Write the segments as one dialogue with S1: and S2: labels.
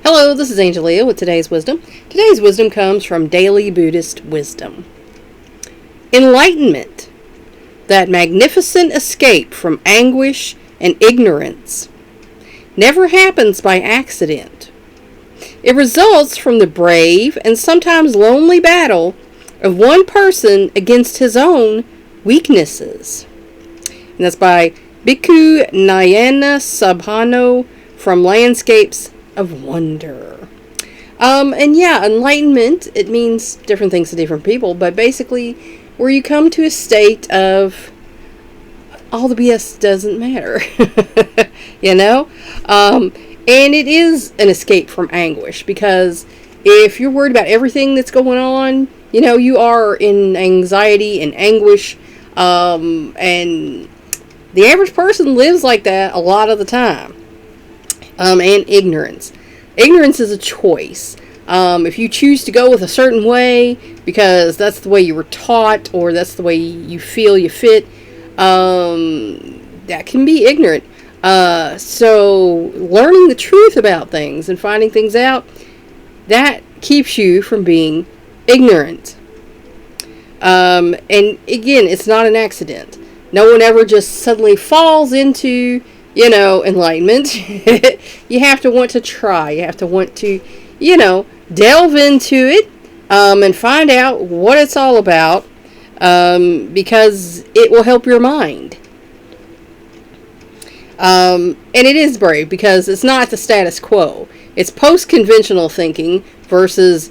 S1: Hello, this is Angelia with today's wisdom. Today's wisdom comes from Daily Buddhist Wisdom. Enlightenment, that magnificent escape from anguish and ignorance, never happens by accident. It results from the brave and sometimes lonely battle of one person against his own weaknesses. And that's by Bhikku Nyanasobhano from Landscapes of Wonder. Enlightenment, it means different things to different people, but basically where you come to a state of all the BS doesn't matter. And it is an escape from anguish, because if you're worried about everything that's going on, you are in anxiety and anguish, and the average person lives like that a lot of the time. And ignorance. Ignorance is a choice. If you choose to go with a certain way because that's the way you were taught, or that's the way you feel you fit, that can be ignorant. So learning the truth about things and finding things out, that keeps you from being ignorant. And again, it's not an accident. No one ever just suddenly falls into enlightenment. You have to want to try. You have to want to, delve into it, and find out what it's all about, because it will help your mind. And it is brave, because it's not the status quo. It's post-conventional thinking versus,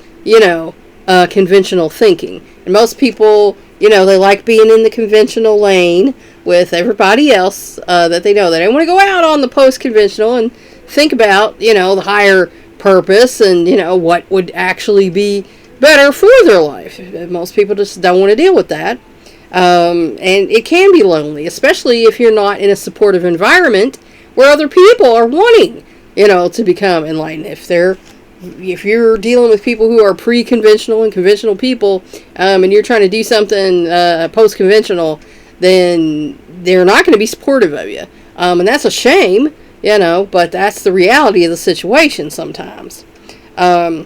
S1: conventional thinking. And most people, they like being in the conventional lane with everybody else that they know. They don't want to go out on the post-conventional and think about, the higher purpose and, what would actually be better for their life. Most people just don't want to deal with that. And it can be lonely, especially if you're not in a supportive environment where other people are wanting, to become enlightened. If you're dealing with people who are pre-conventional and conventional people, and you're trying to do something post-conventional, then they're not going to be supportive of you. And that's a shame, but that's the reality of the situation sometimes. And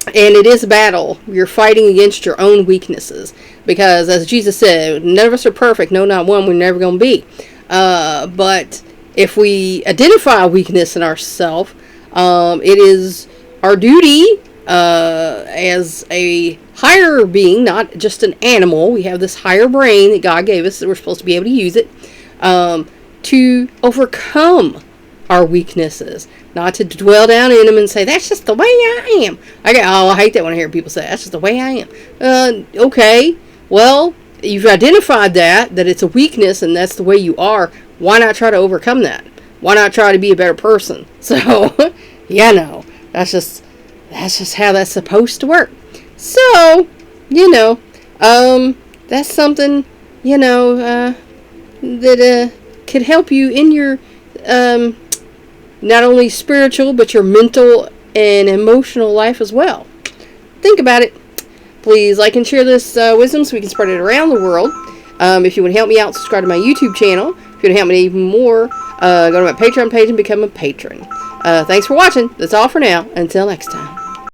S1: it is a battle. You're fighting against your own weaknesses. Because, as Jesus said, none of us are perfect. No, not one. We're never going to be. But if we identify a weakness in ourselves, it is our duty as a higher being, not just an animal. We have this higher brain that God gave us, that we're supposed to be able to use it, to overcome our weaknesses, not to dwell down in them and say, that's just the way I am. I hate that when I hear people say, that's just the way I am. Okay, well, you've identified that it's a weakness and that's the way you are. Why not try to overcome that? Why not try to be a better person? So, that's just how that's supposed to work. So, that's something, that could help you in your, not only spiritual, but your mental and emotional life as well. Think about it. Please like and share this wisdom so we can spread it around the world. If you want to help me out, subscribe to my YouTube channel. If you want to help me even more, go to my Patreon page and become a patron. Thanks for watching. That's all for now. Until next time.